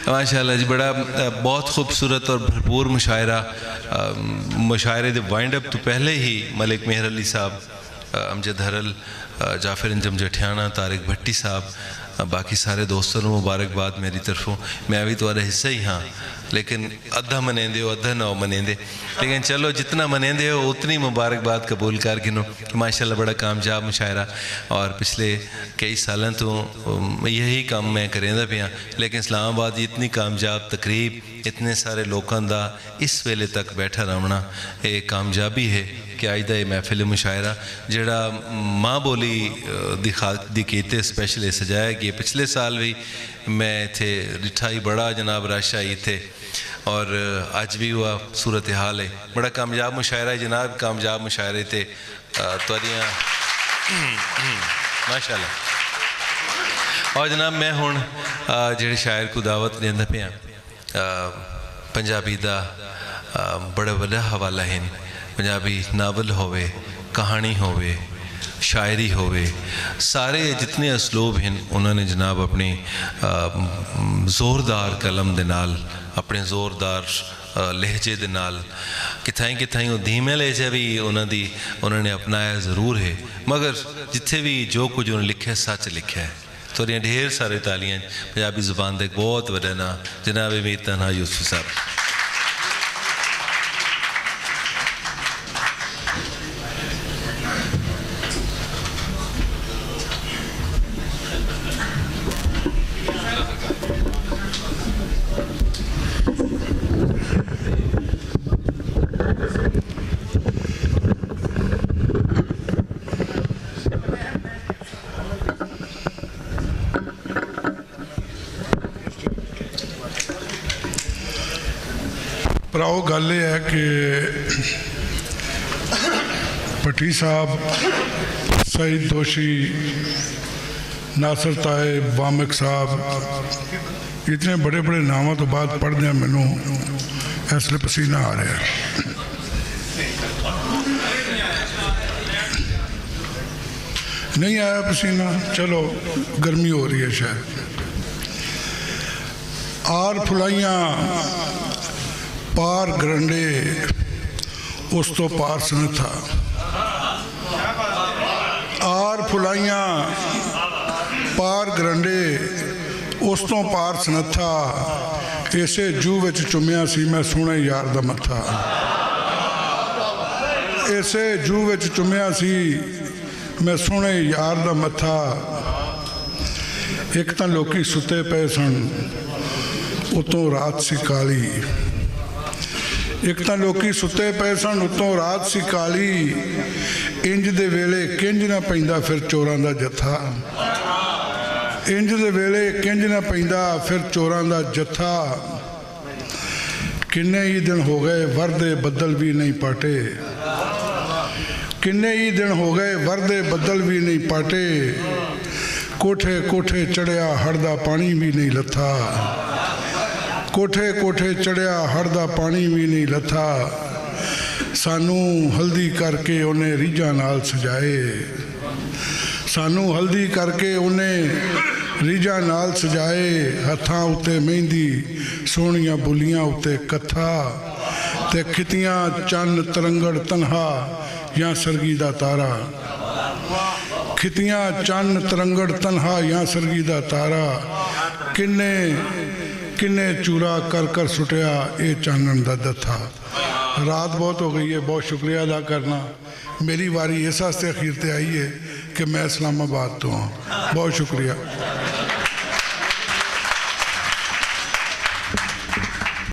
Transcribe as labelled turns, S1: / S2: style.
S1: माशाल्लाह जी, बड़ा बहुत खूबसूरत और भरपूर मुशायरा। मुशायरे के वाइंड अप तो पहले ही मलिक मेहर अली साहब, अमजद हरल, जाफिर अंजम जठियाना, तारिक भट्टी साहब, बाकी सारे दोस्तों को मुबारकबाद मेरी तरफों। मैं भी तुम्हारा हिस्सा ही हाँ, लेकिन अद्धा मनेंदे हो अद्धा ना मनेंदे, लेकिन चलो जितना मनेंदे हो उतनी मुबारकबाद कबूल कर गिनो कि माशाल्लाह बड़ा कामयाब मुशायरा। और पिछले कई सालों तो यही काम मैं करेंदा पिया, लेकिन इस्लामाबाद इतनी कामयाब तकरीब, इतने सारे लोगों का इस वेले तक बैठा रहना एक कामयाबी है कि अज का यह महफिल मुशायरा जोड़ा माँ बोली दी कीते स्पैशल सजाया गया। पिछले साल भी मैं इत्थे डिठा ही बड़ा जनाब रश आई इत्थे, और अज भी हुआ सूरत हाल है। बड़ा कामयाब मुशायरा है जनाब, कामयाब मुशायरे थे तुहाड़ियां माशाल्लाह। और जनाब मैं हुण जिहड़े शायर को दावत देंदा पिया, पंजाबी दा बड़ा वड्डा हवाला है। पंजाबी नावल होवे, कहानी होवे, शायरी होवे, सारे जितने असलूब हैं उन्होंने जनाब अपनी जोरदार कलम दे नाल, अपने जोरदार लहजे दे नाल, किथाई किथाई वो धीमे लहजे भी उन्होंने अपनाया ज़रूर है, मगर जिथे भी जो कुछ उन्होंने लिखा सच लिखा है। तो ढेर सारे तालियां पंजाबी ज़ुबान का एक बहुत वड्डा ना जनाब मीर तन्हा यूसुफ साहब।
S2: भराओ गल यह है कि भट्टी साहब, सईद दोशी, नासिर ताहिब, वामिक साहब, इतने बड़े बड़े नामों तो बाद पढ़दे मैनू इसलिए पसीना आ रहा है। नहीं आया पसीना, चलो गर्मी हो रही है शायद। आर फुलाइयाँ पार गरंडे उस तो पार सन था, आर फुलाइयाँ पार गरंडे उस तो पार सन था, इसे जू विच चुमिया सी मैं सोहणे यार दा मत्था, इसे जू विच चुमिया सी मैं सोहणे यार दा मत्था। एक तां लोकी सुते पे सन उतों रात सी काली, एक तां लोकी सुते पे सन उतों रात सी काली, इंज दे वेले किंज ना पैंदा फिर चोरां दा जत्था, इंज दे वेले किंज ना पैंदा फिर चोरां दा जत्था। किन्ने ही दिन हो गए वरदे बदल भी नहीं पाटे, किन्ने ही दिन हो गए वरदे बदल भी नहीं पाटे, कोठे कोठे चढ़िया हड़दा पानी भी नहीं लथा, कोठे कोठे चढ़िया हड़दा पानी भी नहीं लथा। सानू हल्दी करके उन्हें रीझा नाल सजाए, सानू हल्दी करके उन्हें रीझा नाल सजाए, हथां उत्ते मेहंदी सोहणियां बुलियां उत्ते कथा, ते खितियां चन्न तरंगड़ तन्हा या सरगी दा तारा, खितियां चन्न तरंगड़ तन्हा या सरगी दा तारा। किन्ने किन्ने चूरा कर कर सुटिया ये चानन दा दथा। रात बहुत हो गई है, बहुत शुक्रिया अदा करना। मेरी वारी इस वास्ते अखीर ते आई है कि मैं इस्लामाबाद तो हाँ। बहुत शुक्रिया।